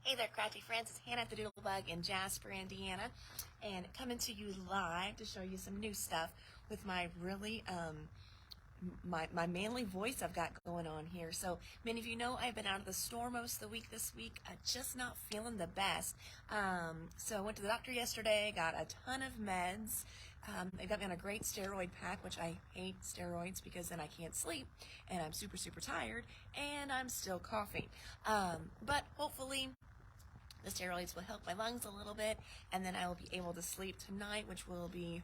Hey there, crafty friends. It's Hannah at the Doodlebug in Jasper, Indiana, and coming to you live to show you some new stuff with my really my manly voice I've got going on here. So many of you know I've been out of the store most of the week this week. I'm just not feeling the best. So I went to the doctor yesterday, got a ton of meds. They got me on a great steroid pack, which I hate steroids because then I can't sleep and I'm super, super tired and I'm still coughing. But hopefully the steroids will help my lungs a little bit, and then I will be able to sleep tonight, which will be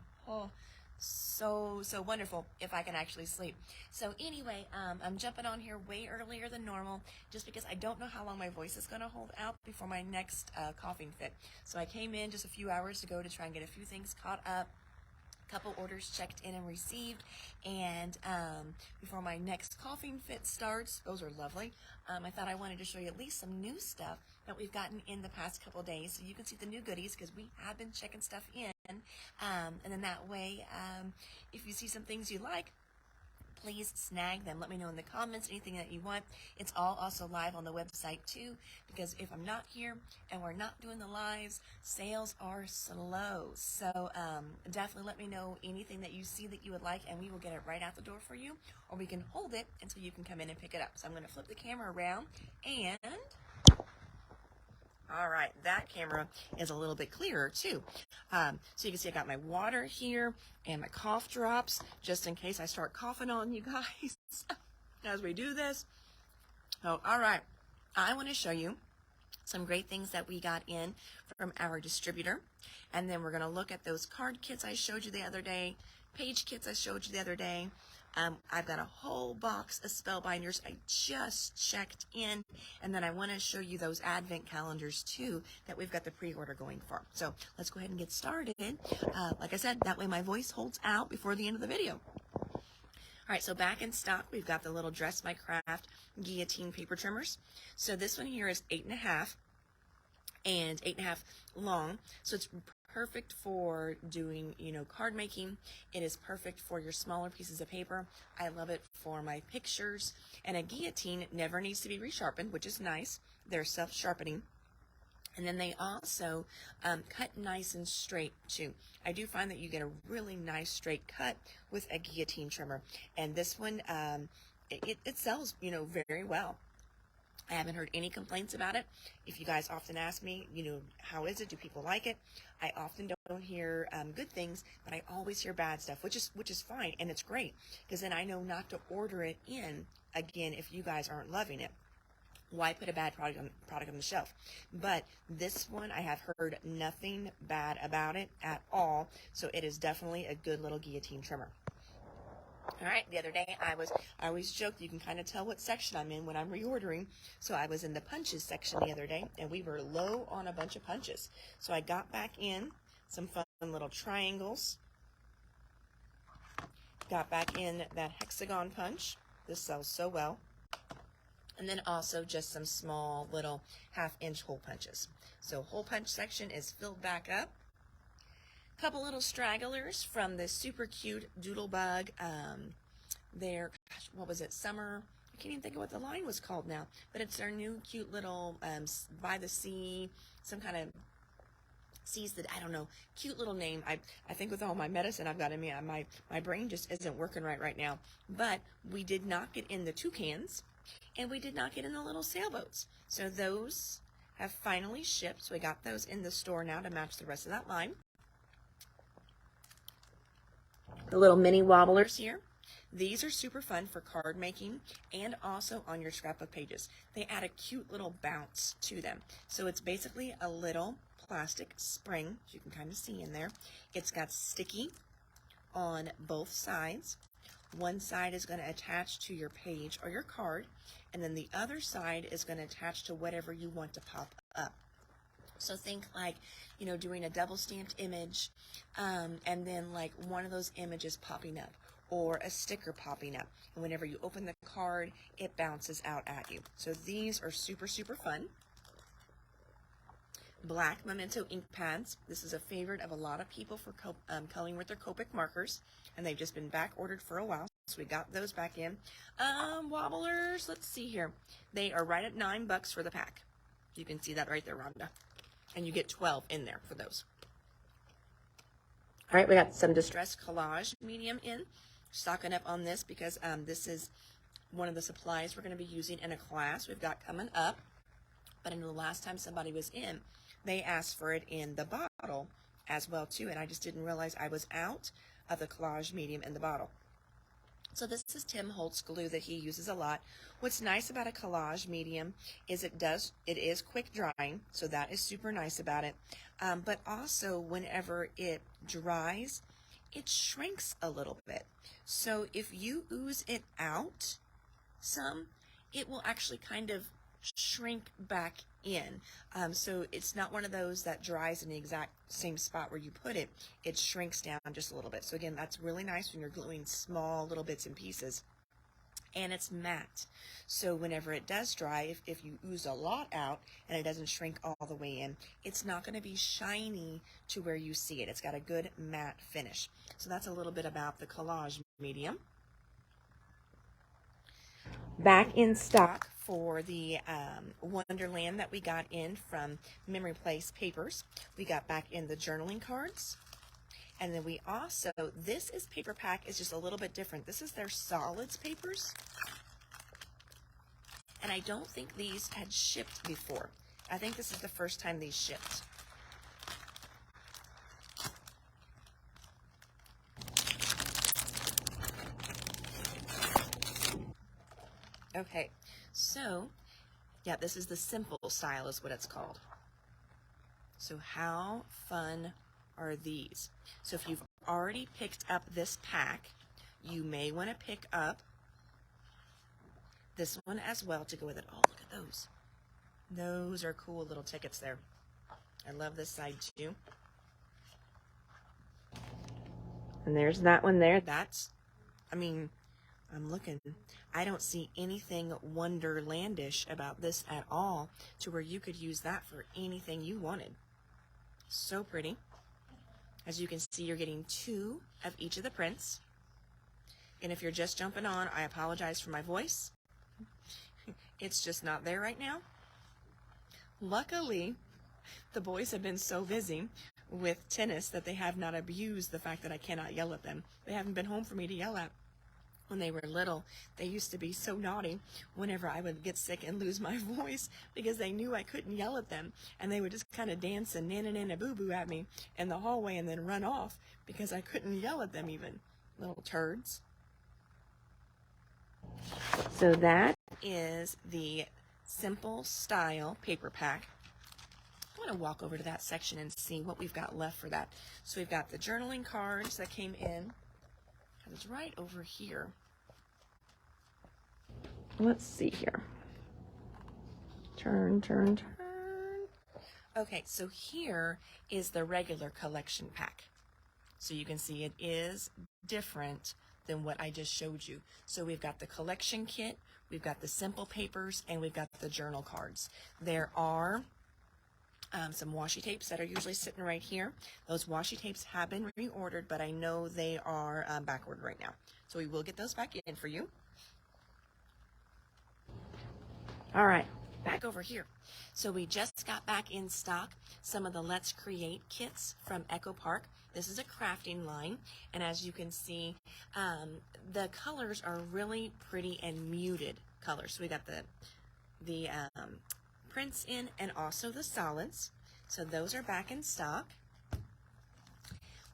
so wonderful if I can actually sleep. So anyway, I'm jumping on here way earlier than normal just because I don't know how long my voice is going to hold out before my next coughing fit. So I came in just a few hours ago to try and get a few things caught up. Couple orders checked in and received, and before my next coughing fit starts, those are lovely. I thought I wanted to show you at least some new stuff that we've gotten in the past couple days, so you can see the new goodies because we have been checking stuff in, and then that way, if you see some things you like, please snag them. Let me know in the comments anything that you want. It's all also live on the website too, because if I'm not here and we're not doing the lives, sales are slow. So definitely let me know anything that you see that you would like, and we will get it right out the door for you, or we can hold it until you can come in and pick it up. So I'm going to flip the camera around, and all right, that camera is a little bit clearer too. So you can see I got my water here and my cough drops, just in case I start coughing on you guys as we do this. Oh, all right, I want to show you some great things that we got in from our distributor. And then we're going to look at those card kits I showed you the other day, page kits I showed you the other day. I've got a whole box of Spellbinders I just checked in, and then I want to show you those advent calendars too that we've got the pre-order going for. So let's go ahead and get started. Like I said, that way my voice holds out before the end of the video. All right, so back in stock, we've got the little Dress My Craft guillotine paper trimmers. So this one here is 8.5 and 8.5 long. So it's perfect for doing, card making. It is perfect for your smaller pieces of paper. I love it for my pictures. And a guillotine never needs to be resharpened, which is nice. They're self-sharpening. And then they also cut nice and straight too. I do find that you get a really nice straight cut with a guillotine trimmer. And this one, it sells, very well. I haven't heard any complaints about it. If you guys often ask me, how is it? Do people like it? I often don't hear good things, but I always hear bad stuff, which is fine, and it's great, because then I know not to order it in again if you guys aren't loving it. Why put a bad product on the shelf? But this one, I have heard nothing bad about it at all, so it is definitely a good little guillotine trimmer. All right, the other day I always joke you can kind of tell what section I'm in when I'm reordering. So I was in the punches section the other day, and we were low on a bunch of punches. So I got back in some fun little triangles. Got back in that hexagon punch. This sells so well. And then also just some small little half-inch hole punches. So hole punch section is filled back up. Couple little stragglers from the super cute Doodlebug. What was it, summer? I can't even think of what the line was called now, but it's their new cute little by the sea, some kind of seas that I don't know, cute little name. I think with all my medicine I've got in me, my brain just isn't working right now. But we did not get in the toucans, and we did not get in the little sailboats. So those have finally shipped. So we got those in the store now to match the rest of that line. The little mini wobblers here. These are super fun for card making and also on your scrapbook pages. They add a cute little bounce to them. So it's basically a little plastic spring, as you can kind of see in there. It's got sticky on both sides. One side is going to attach to your page or your card, and then the other side is going to attach to whatever you want to pop up. So think like, doing a double stamped image, and then like one of those images popping up, or a sticker popping up. And whenever you open the card, it bounces out at you. So these are super, super fun. Black Memento ink pads. This is a favorite of a lot of people for coloring with their Copic markers, and they've just been back ordered for a while. So we got those back in. Wobblers, let's see here. They are right at $9 for the pack. You can see that right there, Rhonda. And you get 12 in there for those. All right, we got some Distress Collage medium in. Stocking up on this because this is one of the supplies we're going to be using in a class we've got coming up. But I know the last time somebody was in, they asked for it in the bottle as well too, and I just didn't realize I was out of the collage medium in the bottle. So this is Tim Holtz glue that he uses a lot. What's nice about a collage medium is it is quick drying, so that is super nice about it. But also whenever it dries, it shrinks a little bit. So if you ooze it out some, it will actually kind of shrink back in. So it's not one of those that dries in the exact same spot where you put it. It shrinks down just a little bit. So again, that's really nice when you're gluing small little bits and pieces. And it's matte. So whenever it does dry, if you ooze a lot out and it doesn't shrink all the way in, it's not going to be shiny to where you see it. It's got a good matte finish. So that's a little bit about the collage medium. Back in stock for the Wonderland that we got in from Memory Place Papers. We got back in the journaling cards. And then we also, this is paper pack, is just a little bit different. This is their solids papers. And I don't think these had shipped before. I think this is the first time these shipped. Okay, so, yeah, this is the simple style is what it's called. So how fun are these? So if you've already picked up this pack, you may want to pick up this one as well to go with it. Oh, look at those. Those are cool little tickets there. I love this side too. And there's that one there. That's, I mean, I'm looking. I don't see anything Wonderlandish about this at all to where you could use that for anything you wanted. So pretty. As you can see, you're getting 2 of each of the prints. And if you're just jumping on, I apologize for my voice. It's just not there right now. Luckily, the boys have been so busy with tennis that they have not abused the fact that I cannot yell at them. They haven't been home for me to yell at. When they were little, they used to be so naughty whenever I would get sick and lose my voice because they knew I couldn't yell at them, and they would just kind of dance and nana-nana-boo-boo at me in the hallway and then run off because I couldn't yell at them even. Little turds. So that is the Simple Style paper pack. I want to walk over to that section and see what we've got left for that. So we've got the journaling cards that came in. It's right over here. Let's see here. Turn. Okay, so here is the regular collection pack. So you can see it is different than what I just showed you. So we've got the collection kit, we've got the simple papers, and we've got the journal cards. There are some washi tapes that are usually sitting right here. Those washi tapes have been reordered, but I know they are backordered right now. So we will get those back in for you. All right, back over here. So we just got back in stock some of the Let's Create kits from Echo Park. This is a crafting line, and as you can see, the colors are really pretty and muted colors. So we got the prints in and also the solids. So those are back in stock.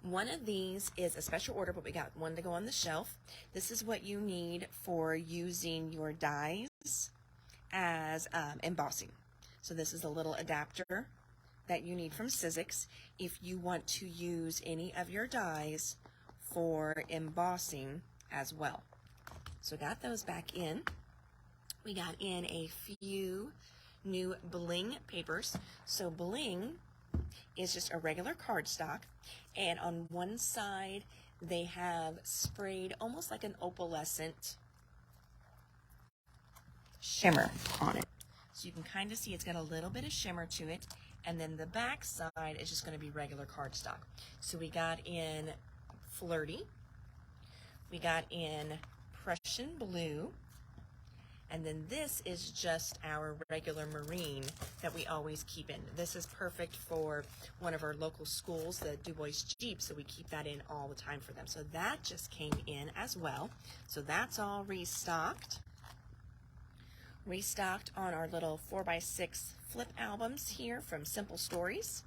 One of these is a special order, but we got one to go on the shelf. This is what you need for using your dies as embossing. So this is a little adapter that you need from Sizzix if you want to use any of your dies for embossing as well. So got those back in. We got in a few new bling papers. So bling is just a regular cardstock, and on one side they have sprayed almost like an opalescent shimmer on it. So you can kind of see it's got a little bit of shimmer to it, and then the back side is just going to be regular cardstock. So we got in Flirty, we got in Prussian Blue, And then this is just our regular marine that we always keep in. This is perfect for one of our local schools, the Du Bois Jeep, so we keep that in all the time for them. So that just came in as well. So that's all restocked. Restocked on our little 4x6 flip albums here from Simple Stories.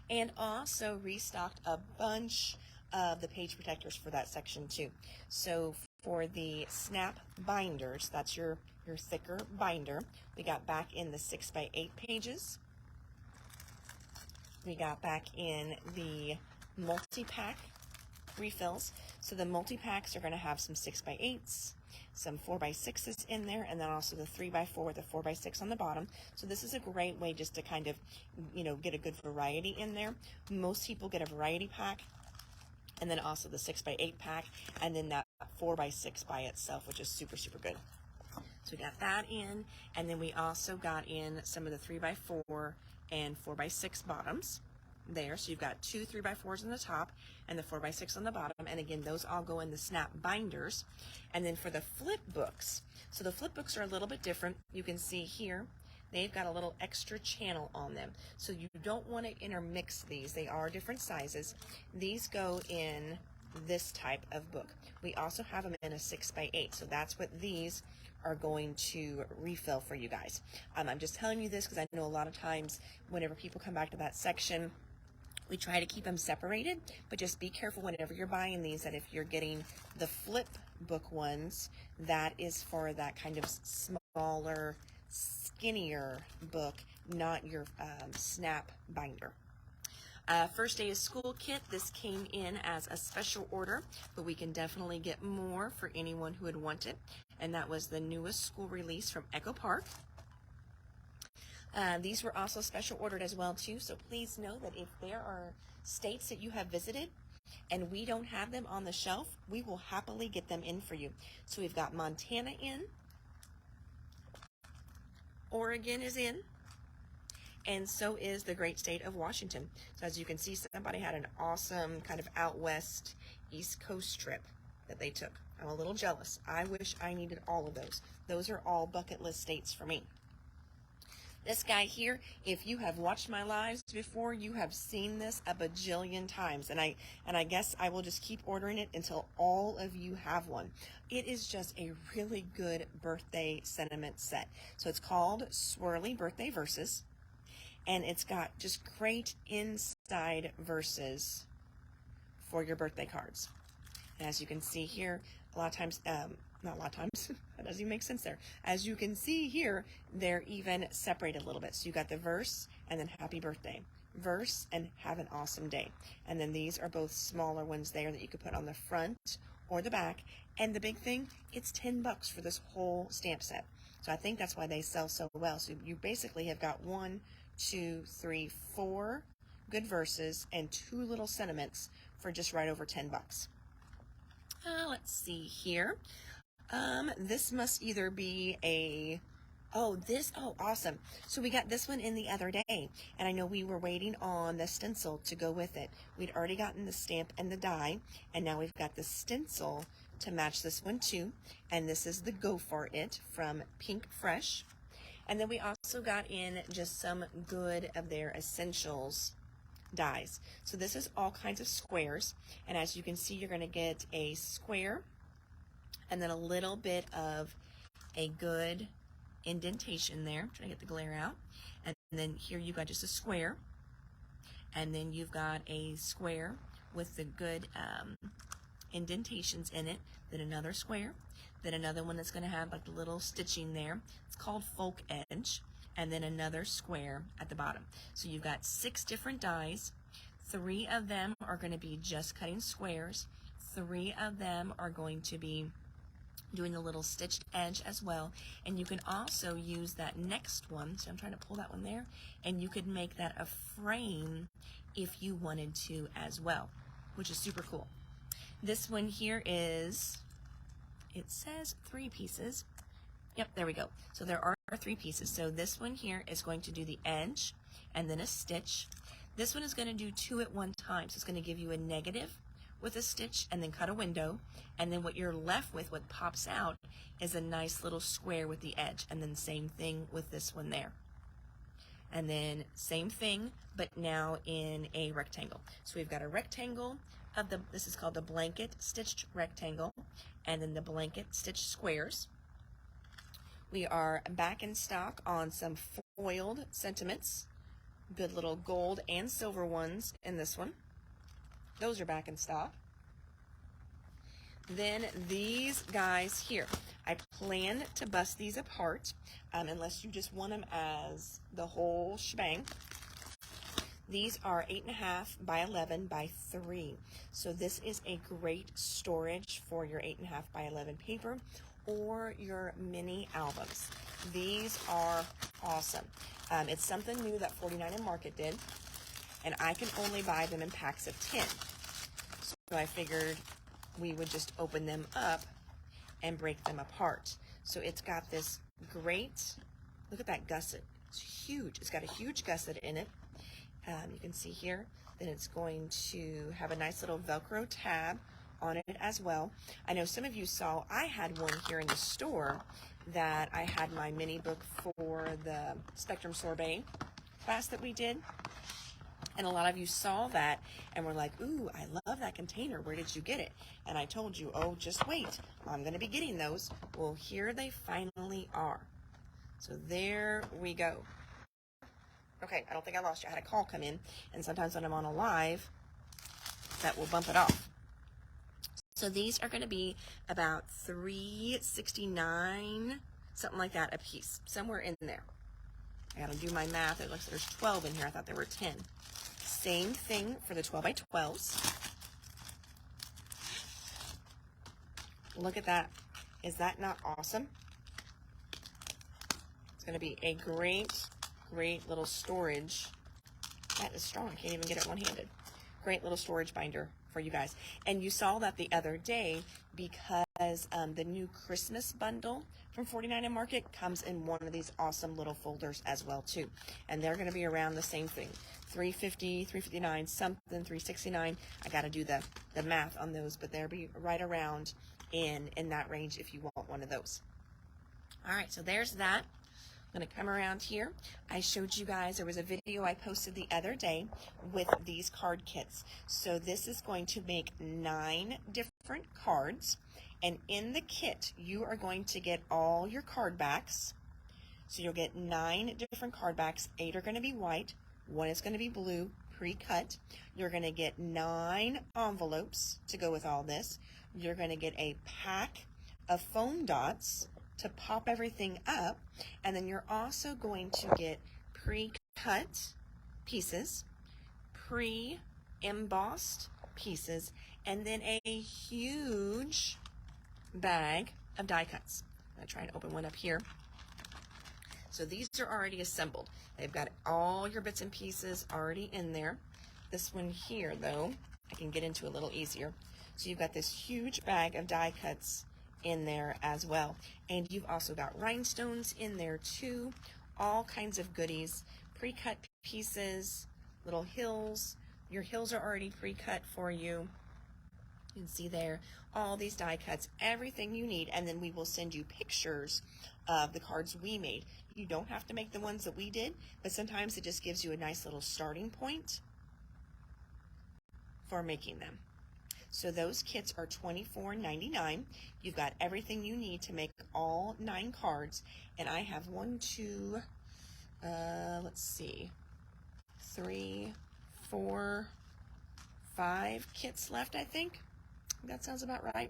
And also restocked a bunch of the page protectors for that section too. So for the snap binders, that's your thicker binder, we got back in the 6x8 pages. We got back in the multi-pack refills. So the multi-packs are going to have some 6x8s, some 4x6s in there, and then also the 3x4, the 4x6 on the bottom. So this is a great way just to kind of, get a good variety in there. Most people get a variety pack, and then also the 6x8 pack, and then that 4x6 by itself, which is super, super good. So we got that in, and then we also got in some of the 3x4 and 4x6 bottoms there. So you've got two 3x4s on the top and the 4x6 on the bottom, and again, those all go in the snap binders. And then for the flip books, so the flip books are a little bit different. You can see here, they've got a little extra channel on them. So you don't want to intermix these. They are different sizes. These go in this type of book. We also have them in a 6x8, so that's what these are going to refill for you guys. I'm just telling you this because I know a lot of times whenever people come back to that section, we try to keep them separated, but just be careful whenever you're buying these that if you're getting the flip book ones, that is for that kind of smaller, skinnier book, not your snap binder. First day of school kit, this came in as a special order, but we can definitely get more for anyone who would want it. And that was the newest school release from Echo Park. These were also special ordered as well too, so please know that if there are states that you have visited and we don't have them on the shelf, we will happily get them in for you. So we've got Montana in, Oregon is in, and so is the great state of Washington. So as you can see, somebody had an awesome kind of out west, East Coast trip that they took. I'm a little jealous. I wish I needed all of those. Those are all bucket list states for me. This guy here, if you have watched my lives before, you have seen this a bajillion times. And I guess I will just keep ordering it until all of you have one. It is just a really good birthday sentiment set. So it's called Swirly Birthday Verses. And it's got just great inside verses for your birthday cards. And as you can see here, a lot of times, not a lot of times, that doesn't even make sense there. As you can see here, they're even separated a little bit. So you got the verse and then happy birthday. Verse and have an awesome day. And then these are both smaller ones there that you could put on the front or the back. And the big thing, it's $10 for this whole stamp set. So I think that's why they sell so well. So you basically have got 1, 2, 3, 4 good verses and 2 little sentiments for just right over $10. Let's see here. This must either be a, awesome. So we got this one in the other day, and I know we were waiting on the stencil to go with it. We'd already gotten the stamp and the die, and now we've got the stencil to match this one too, and this is the Go For It from Pink Fresh. And then we also got in just some good of their essentials dies. So this is all kinds of squares, and as you can see, you're going to get a square and then a little bit of a good indentation there. I'm trying to get the glare out. And then here you got just a square, and then you've got a square with the good indentations in it, then another square, then another one that's going to have like the little stitching there. It's called Folk Edge. And then another square at the bottom. So you've got 6 different dies. 3 of them are going to be just cutting squares. 3 of them are going to be doing the little stitched edge as well. And you can also use that next one, so I'm trying to pull that one there, and you could make that a frame if you wanted to as well, which is super cool. This one here is, it says 3 pieces. Yep, there we go. So there are 3 pieces. So this one here is going to do the edge and then a stitch. This one is going to do 2 at one time. So it's going to give you a negative with a stitch and then cut a window, and then what you're left with, what pops out, is a nice little square with the edge, and then same thing with this one there. And then same thing, but now in a rectangle. So we've got a rectangle of this is called the blanket stitched rectangle, and then the blanket stitched squares. We are back in stock on some foiled sentiments, good little gold and silver ones in this one. Those are back in stock. Then these guys here, I plan to bust these apart, unless you just want them as the whole shebang. These are 8.5 by 11 by 3. So this is a great storage for your 8.5 by 11 paper or your mini albums. These are awesome. It's something new that 49 and Market did, and I can only buy them in packs of 10. So I figured we would just open them up and break them apart. So it's got this great, look at that gusset. It's huge. It's got a huge gusset in it. You can see here that it's going to have a nice little Velcro tab on it as well. I know some of you saw I had one here in the store that I had my mini book for the Spectrum Sorbet class that we did. And a lot of you saw that and were like, ooh, I love that container. Where did you get it? And I told you, oh, just wait. I'm going to be getting those. Well, here they finally are. So there we go. Okay, I don't think I lost you. I had a call come in, and sometimes when I'm on a live, that will bump it off. So these are going to be about $3.69, something like that a piece, somewhere in there. I got to do my math. It looks like there's 12 in here. I thought there were 10. Same thing for the 12 by 12s. Look at that. Is that not awesome? It's going to be a great little storage. That is strong. I can't even get it one-handed. Great little storage binder for you guys. And you saw that the other day because the new Christmas bundle from 49 and Market comes in one of these awesome little folders as well too. And they're going to be around the same thing. $3.50, $3.59, something, $3.69. I got to do the math on those, but they'll be right around in that range if you want one of those. All right, so there's that. I'm going to come around here. I showed you guys, there was a video I posted the other day with these card kits. So this is going to make 9 different cards. And in the kit, you are going to get all your card backs. So you'll get 9 different card backs. 8 are going to be white. 1 is going to be blue, pre-cut. You're going to get 9 envelopes to go with all this. You're going to get a pack of foam dots to pop everything up, and then you're also going to get pre-cut pieces, pre-embossed pieces, and then a huge bag of die cuts. I'm going to try and open one up here. So these are already assembled. They've got all your bits and pieces already in there. This one here, though, I can get into a little easier. So you've got this huge bag of die cuts in there as well, and you've also got rhinestones in there too, all kinds of goodies, pre-cut pieces, little hills. Your hills are already pre-cut for you. You can see there all these die cuts, everything you need, and then we will send you pictures of the cards we made. You don't have to make the ones that we did, but sometimes it just gives you a nice little starting point for making them. So those kits are $24.99. You've got everything you need to make all 9 cards. And I have 3, 4, 5 kits left, I think. That sounds about right.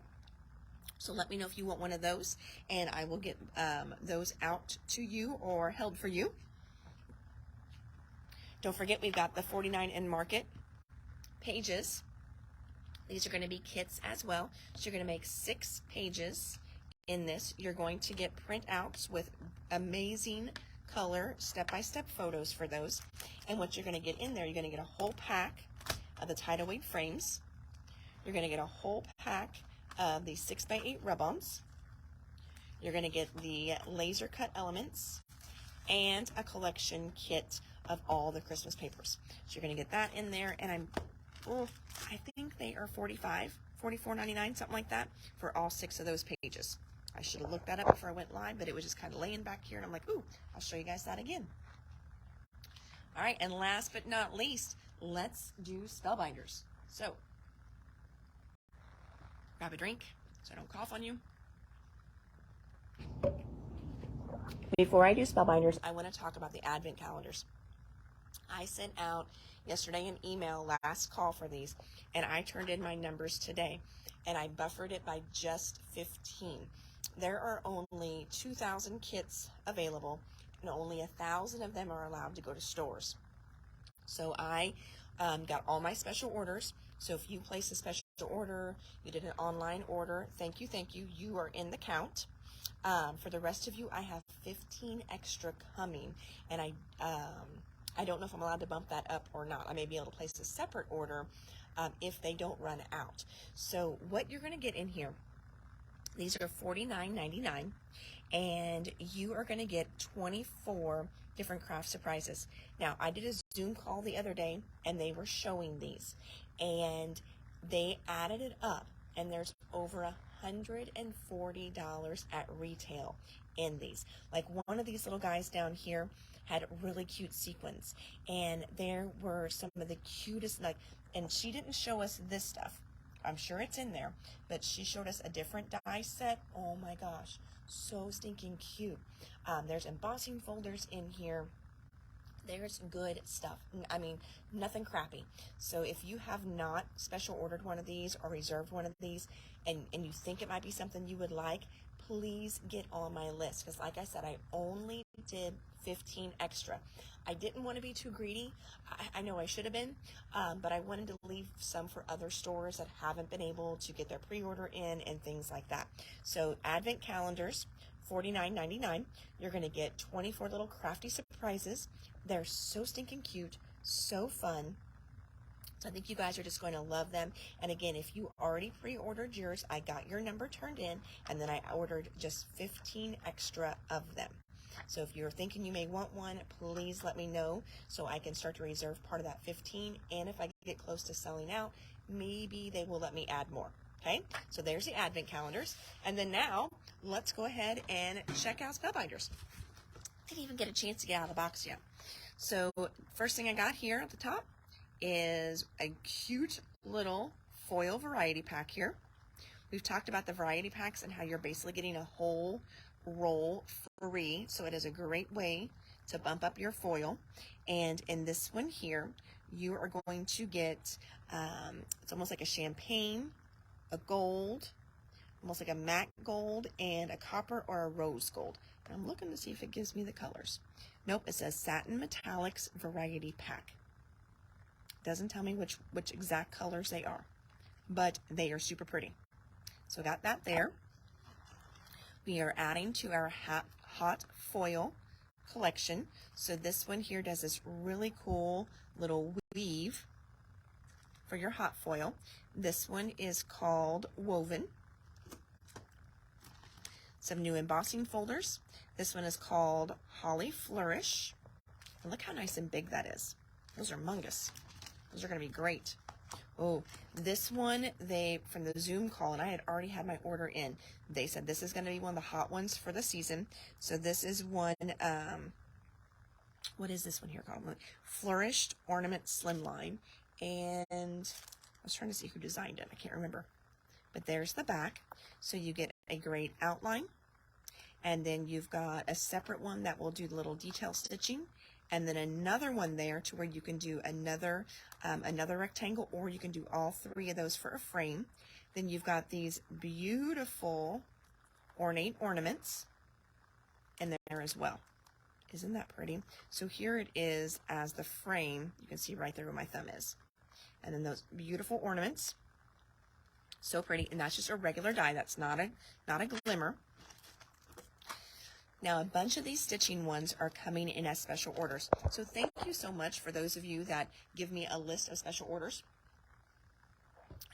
So let me know if you want one of those, and I will get those out to you or held for you. Don't forget, we've got the 49 and Market pages. These are going to be kits as well. So you're going to make 6 pages in this. You're going to get printouts with amazing color step-by-step photos for those. And what you're going to get in there, you're going to get a whole pack of the tidal weight frames. You're going to get a whole pack of the 6x8 rub-ons. You're going to get the laser cut elements and a collection kit of all the Christmas papers. So you're going to get that in there, and I'm Well, I think they are $44.99, something like that, for all 6 of those pages. I should have looked that up before I went live, but it was just kind of laying back here, and I'm like, ooh, I'll show you guys that again. All right, and last but not least, let's do Spellbinders. So, grab a drink so I don't cough on you. Before I do Spellbinders, I want to talk about the Advent calendars. I sent out yesterday an email, last call for these, and I turned in my numbers today, and I buffered it by just 15. There are only 2,000 kits available, and only 1,000 of them are allowed to go to stores. So I got all my special orders. So if you place a special order, you did an online order, thank you, you are in the count. For the rest of you, I have 15 extra coming, and I don't know if I'm allowed to bump that up or not. I may be able to place a separate order if they don't run out. So what you're going to get in here, these are $49.99, and you are going to get 24 different craft surprises. Now, I did a Zoom call the other day, and they were showing these, and they added it up, and there's over $140 at retail in these. Like one of these little guys down here had really cute sequins, and there were some of the cutest, like, and she didn't show us this stuff. I'm sure it's in there, but she showed us a different die set. Oh my gosh, so stinking cute. There's embossing folders in here. There's good stuff. I mean, nothing crappy. So if you have not special ordered one of these or reserved one of these, and you think it might be something you would like, please get on my list. Because like I said, I only did 15 extra. I didn't want to be too greedy. I know I should have been, but I wanted to leave some for other stores that haven't been able to get their pre-order in and things like that. So Advent calendars, $49.99. You're going to get 24 little crafty surprises. They're so stinking cute, so fun. So I think you guys are just going to love them. And again, if you already pre-ordered yours, I got your number turned in, and then I ordered just 15 extra of them. So if you're thinking you may want one, please let me know so I can start to reserve part of that 15. And if I get close to selling out, maybe they will let me add more. Okay, so there's the Advent calendars. And then now, let's go ahead and check out Spellbinders. Didn't even get a chance to get out of the box yet. So first thing I got here at the top is a cute little foil variety pack here. We've talked about the variety packs and how you're basically getting a whole roll free. So it is a great way to bump up your foil. And in this one here, you are going to get, it's almost like a champagne, a gold, almost like a matte gold, and a copper or a rose gold. And I'm looking to see if it gives me the colors. Nope, it says Satin Metallics Variety Pack. Doesn't tell me which exact colors they are, but they are super pretty. So got that there. We are adding to our hot foil collection. So this one here does this really cool little weave for your hot foil. This one is called Woven. Some new embossing folders. This one is called Holly Flourish. And look how nice and big that is. Those are humongous. Those are going to be great. Oh, this one, from the Zoom call, and I had already had my order in, they said this is going to be one of the hot ones for the season. So this is one, what is this one here called? Flourished Ornament Slimline. And I was trying to see who designed it. I can't remember. But there's the back. So you get a great outline. And then you've got a separate one that will do the little detail stitching. And then another one there to where you can do another rectangle, or you can do all three of those for a frame. Then you've got these beautiful ornate ornaments in there as well. Isn't that pretty? So here it is as the frame. You can see right there where my thumb is. And then those beautiful ornaments. So pretty. And that's just a regular die. That's not a glimmer. Now, a bunch of these stitching ones are coming in as special orders. So thank you so much for those of you that give me a list of special orders.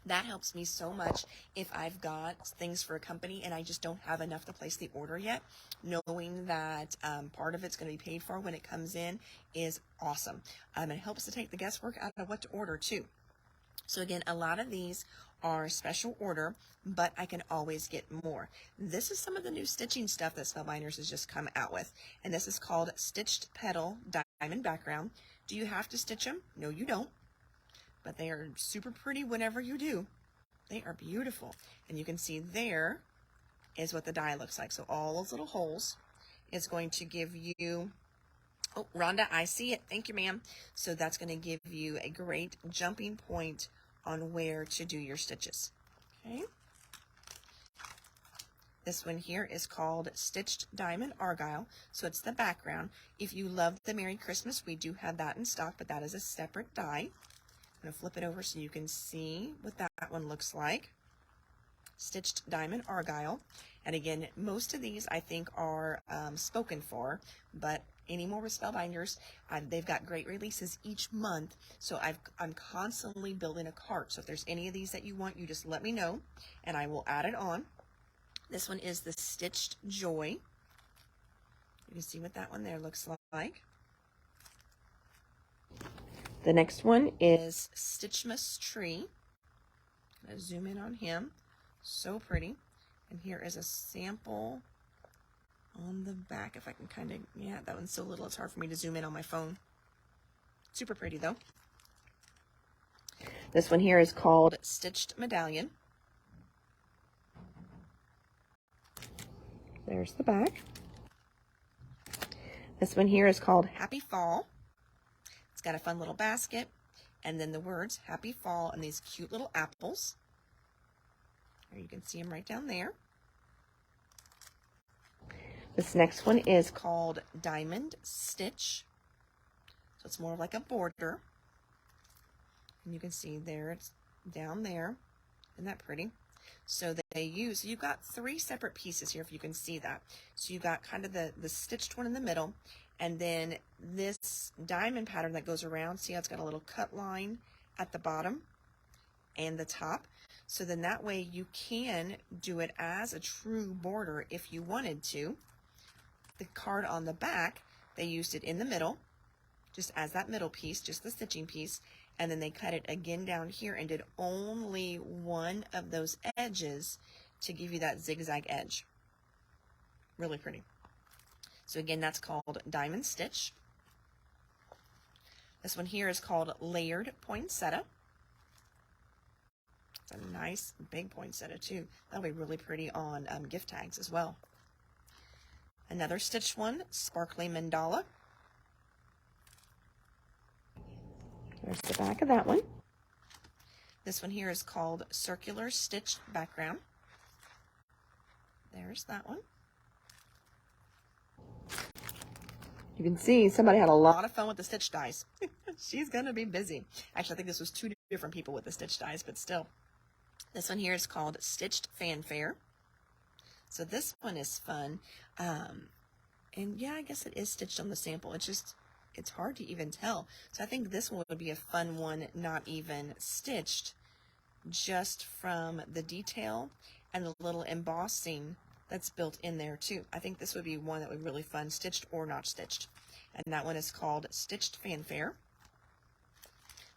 That helps me so much if I've got things for a company and I just don't have enough to place the order yet. Knowing that part of it's going to be paid for when it comes in is awesome. And it helps to take the guesswork out of what to order too. So again, a lot of these are special order, but I can always get more. This is some of the new stitching stuff that Spellbinders has just come out with. And this is called Stitched Petal Diamond Background. Do you have to stitch them? No, you don't. But they are super pretty whenever you do. They are beautiful. And you can see there is what the die looks like. So all those little holes is going to give you, oh, Rhonda, I see it. Thank you, ma'am. So that's going to give you a great jumping point on where to do your stitches. Okay. This one here is called Stitched Diamond Argyle. So it's the background. If you love the Merry Christmas, we do have that in stock, but that is a separate die. I'm going to flip it over so you can see what that one looks like. Stitched Diamond Argyle. And again, most of these I think are spoken for, but anymore with Spellbinders, they've got great releases each month. So I'm constantly building a cart. So if there's any of these that you want, you just let me know and I will add it on. This one is the Stitched Joy. You can see what that one there looks like. The next one is Stitchmas Tree. I'm going to zoom in on him. So pretty. And here is a sample on the back. If I can kind of, yeah, that one's so little it's hard for me to zoom in on my phone. Super pretty though. This one here is called Stitched Medallion. There's the back. This one here is called Happy Fall. It's got a fun little basket and then the words Happy Fall and these cute little apples. There you can see them right down there. This next one is called Diamond Stitch. So it's more like a border. And you can see there, it's down there. Isn't that pretty? So you've got 3 separate pieces here, if you can see that. So you've got kind of the stitched one in the middle, and then this diamond pattern that goes around. See how it's got a little cut line at the bottom and the top. So then that way you can do it as a true border if you wanted to. The card on the back, they used it in the middle, just as that middle piece, just the stitching piece, and then they cut it again down here and did only one of those edges to give you that zigzag edge. Really pretty. So again, that's called Diamond Stitch. This one here is called Layered Poinsettia. It's a nice big poinsettia too. That'll be really pretty on gift tags as well. Another stitched one, Sparkly Mandala. There's the back of that one. This one here is called Circular Stitched Background. There's that one. You can see somebody had a lot of fun with the stitch dies. She's going to be busy. Actually, I think this was 2 different people with the stitch dies, but still. This one here is called Stitched Fanfare. So this one is fun. And yeah, I guess it is stitched on the sample. It's hard to even tell. So I think this one would be a fun one, not even stitched, just from the detail and the little embossing that's built in there too. I think this would be one that would be really fun, stitched or not stitched. And that one is called Stitched Fanfare.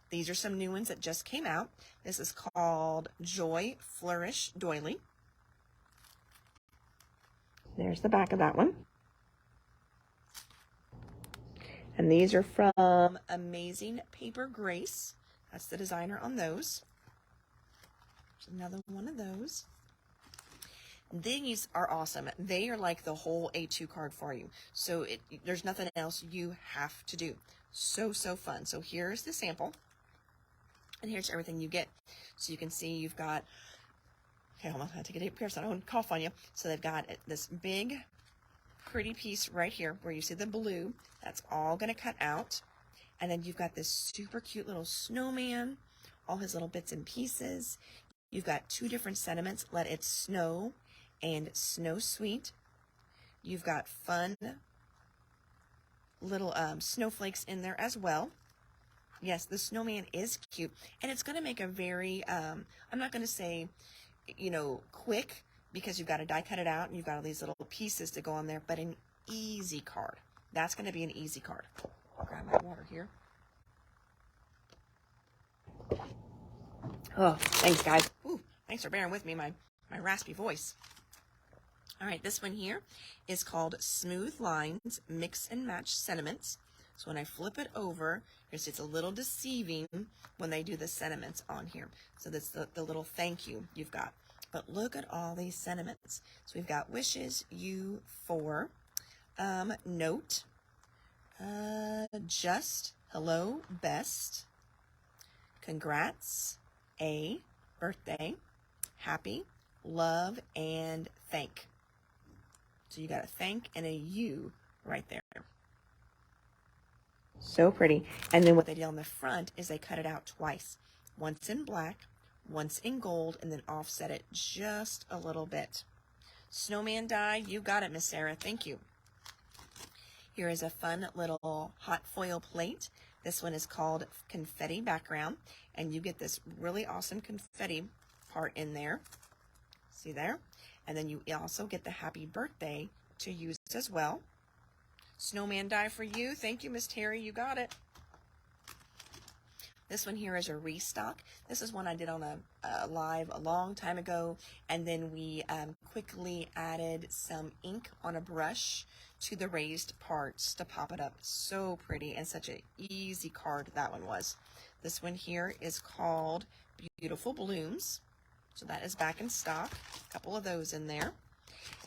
These are some new ones that just came out. This is called Joy Flourish Doily. There's the back of that one. And these are from Amazing Paper Grace. That's the designer on those. There's another one of those. These are awesome. They are like the whole A2 card for you. So there's nothing else you have to do. So fun. So here's the sample. And here's everything you get. So you can see you've got, okay, hold on, I have to take a deep breath so I don't cough on you. So they've got this big, pretty piece right here where you see the blue. That's all going to cut out. And then you've got this super cute little snowman, all his little bits and pieces. You've got 2 different sentiments, Let It Snow and Snow Sweet. You've got fun little snowflakes in there as well. Yes, the snowman is cute, and it's going to make a very, I'm not going to say, quick, because you've got to die cut it out, and you've got all these little pieces to go on there, but an easy card. That's going to be an easy card. I'll grab my water here. Oh, thanks, guys. Ooh, thanks for bearing with me, my raspy voice. All right, this one here is called Smooth Lines Mix and Match Sentiments. So when I flip it over, it's a little deceiving when they do the sentiments on here. So that's the little thank you you've got. But look at all these sentiments. So we've got wishes you for, note, just, hello, best, congrats, a, birthday, happy, love, and thank. So you got a thank and a you right there. So pretty. And then what they did on the front is they cut it out twice. Once in black, once in gold, and then offset it just a little bit. Snowman die, you got it, Miss Sarah. Thank you. Here is a fun little hot foil plate. This one is called Confetti Background, and you get this really awesome confetti part in there. See there? And then you also get the happy birthday to use as well. Snowman die for you. Thank you, Miss Terry. You got it. This one here is a restock. This is one I did on a live a long time ago, and then we quickly added some ink on a brush to the raised parts to pop it up. So pretty and such an easy card that one was. This one here is called Beautiful Blooms. So that is back in stock. A couple of those in there.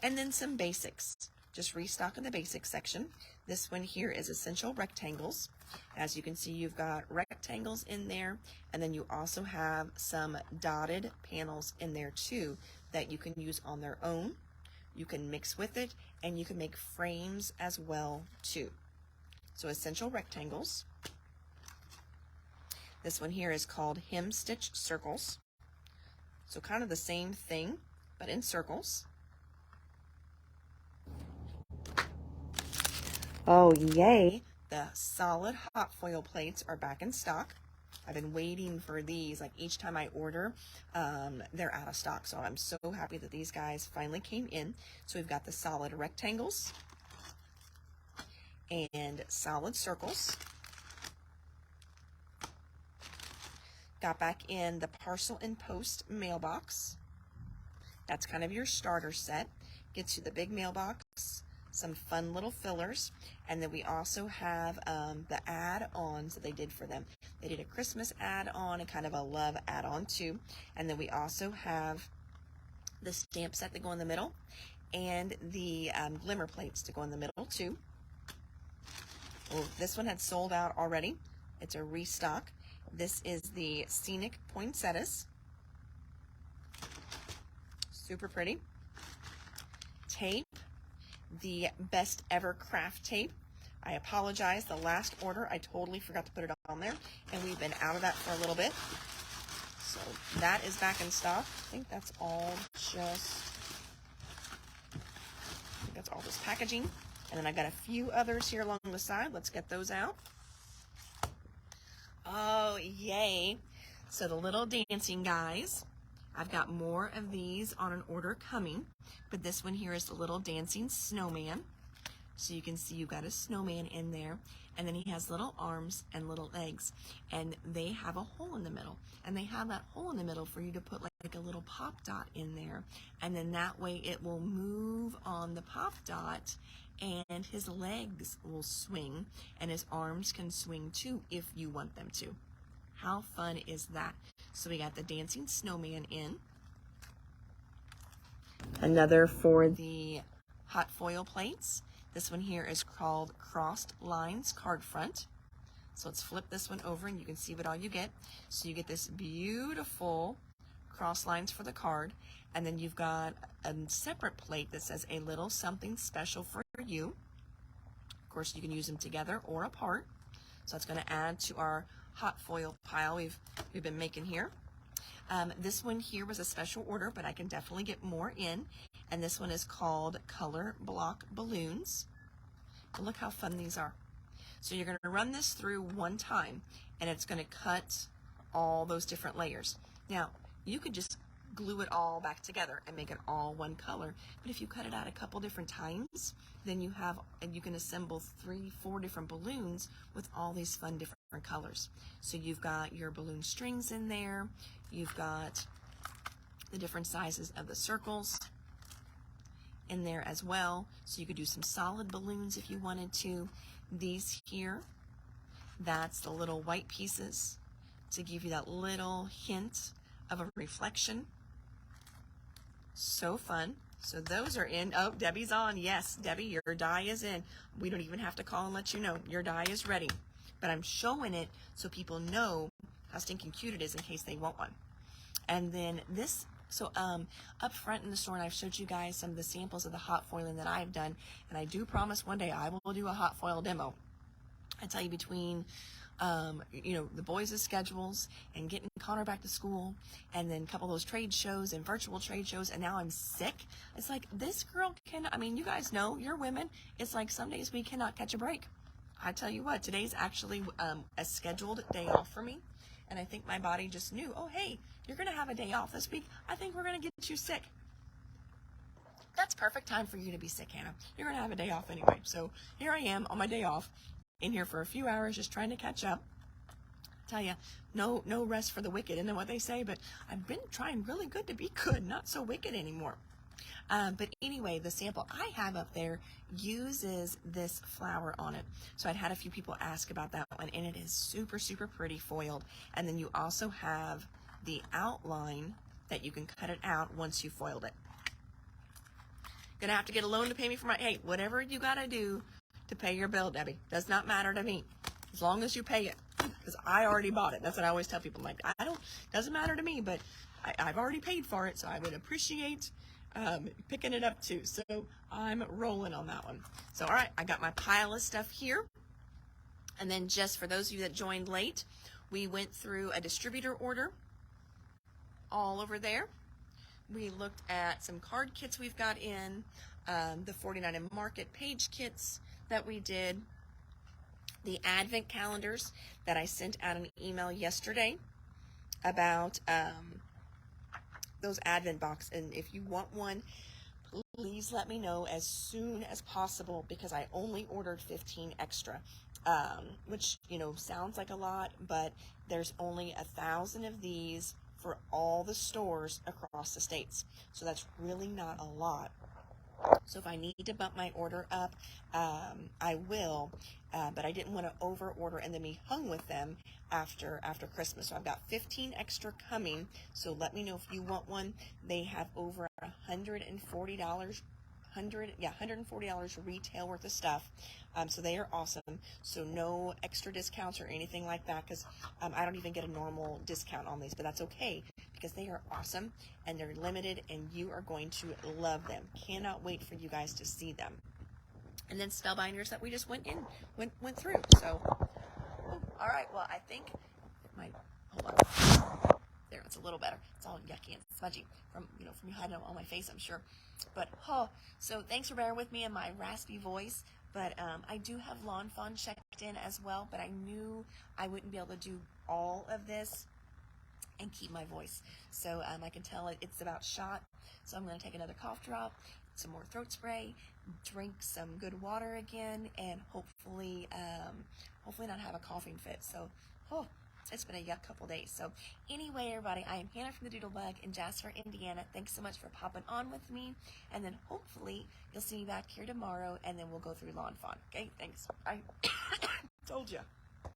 And then some basics. Just restock in the basics section. This one here is Essential Rectangles. As you can see, you've got rectangles in there, and then you also have some dotted panels in there too that you can use on their own. You can mix with it, and you can make frames as well too. So Essential Rectangles. This one here is called Hem Stitch Circles. So kind of the same thing, but in circles. Oh, yay. The solid hot foil plates are back in stock. I've been waiting for these. Like each time I order, they're out of stock. So I'm so happy that these guys finally came in. So we've got the solid rectangles and solid circles. Got back in the Parcel and Post mailbox. That's kind of your starter set. Gets you the big mailbox, some fun little fillers, and then we also have the add-ons that they did for them. They did a Christmas add-on and kind of a love add-on too. And then we also have the stamp set that go in the middle and the glimmer plates to go in the middle too. Well, this one had sold out already. It's a restock. This is the Scenic Poinsettias. Super pretty. Tape, the Best Ever Craft Tape. I apologize, the last order I totally forgot to put it on there, and we've been out of that for a little bit. So that is back in stock. I think that's all just packaging. And then I got a few others here along the side. Let's get those out. Oh, yay. So the little dancing guys. I've got more of these on an order coming, but this one here is the little dancing snowman. So you can see you've got a snowman in there, and then he has little arms and little legs, and they have a hole in the middle, and they have that hole in the middle for you to put like a little pop dot in there, and then that way it will move on the pop dot, and his legs will swing, and his arms can swing too if you want them to. How fun is that? So we got the dancing snowman in. Another for the hot foil plates. This one here is called Crossed Lines Card Front. So let's flip this one over and you can see what all you get. So you get this beautiful cross lines for the card, and then you've got a separate plate that says a little something special for you. Of course, you can use them together or apart. So that's going to add to our hot foil pile we've been making here. This one here was a special order, but I can definitely get more in. And this one is called Color Block Balloons. And look how fun these are. So you're going to run this through one time, and it's going to cut all those different layers. Now, you could just glue it all back together and make it all one color. But if you cut it out a couple different times, then you can assemble 3-4 different balloons with all these fun different colors. So you've got your balloon strings in there, you've got the different sizes of the circles in there as well. So you could do some solid balloons if you wanted to. These here, that's the little white pieces to give you that little hint of a reflection. So fun. So those are in. Oh, Debbie's on. Yes, Debbie, your die is in. We don't even have to call and let you know. Your die is ready. But I'm showing it so people know how stinking cute it is in case they want one. And then this, so up front in the store, and I've showed you guys some of the samples of the hot foiling that I've done. And I do promise one day I will do a hot foil demo. I tell you, between the boys' schedules and getting Connor back to school, and then a couple of those trade shows and virtual trade shows, and now I'm sick. It's like, this girl you guys know, you're women. It's like some days we cannot catch a break. I tell you what, today's actually a scheduled day off for me, and I think my body just knew, oh, hey, you're going to have a day off this week. I think we're going to get you sick. That's perfect time for you to be sick, Hannah. You're going to have a day off anyway. So here I am on my day off, in here for a few hours just trying to catch up. Tell you, no rest for the wicked, isn't that what they say? But I've been trying really good to be good, not so wicked anymore. But anyway, the sample I have up there uses this flower on it. So I'd had a few people ask about that one, and it is super, super pretty foiled. And then you also have the outline that you can cut it out once you foiled it. Gonna have to get a loan to pay me for my, hey, whatever you gotta do to pay your bill, Debbie. Does not matter to me, as long as you pay it, because I already bought it. That's what I always tell people. I'm like, doesn't matter to me, but I've already paid for it, so I would appreciate picking it up too. So I'm rolling on that one. So all right, I got my pile of stuff here, and then just for those of you that joined late, we went through a distributor order all over there. We looked at some card kits we've got in, the 49 and Market page kits that we did, the advent calendars that I sent out an email yesterday about those advent boxes. And if you want one, please let me know as soon as possible, because I only ordered 15 extra, which, sounds like a lot, but there's only 1,000 of these for all the stores across the states. So that's really not a lot. So if I need to bump my order up, I will, but I didn't want to over order and then be hung with them after Christmas. So I've got 15 extra coming. So let me know if you want one. They have over $140, $140 retail worth of stuff. So they are awesome. So no extra discounts or anything like that, because I don't even get a normal discount on these, but that's okay, because they are awesome and they're limited and you are going to love them. Cannot wait for you guys to see them. And then Spellbinders that we just went through. So, all right, well, I think hold on. There, it's a little better. It's all yucky and smudgy from you hiding it on my face, I'm sure. But, so thanks for bearing with me and my raspy voice. But I do have Lawn Fawn checked in as well, but I knew I wouldn't be able to do all of this and keep my voice. So I can tell it's about shot. So I'm going to take another cough drop, some more throat spray, drink some good water again, and hopefully not have a coughing fit. So, it's been a yuck couple days. So anyway, everybody, I am Hannah from the Doodlebug in Jasper, Indiana. Thanks so much for popping on with me. And then hopefully you'll see me back here tomorrow, and then we'll go through Lawn Fawn. Okay, thanks. I told you.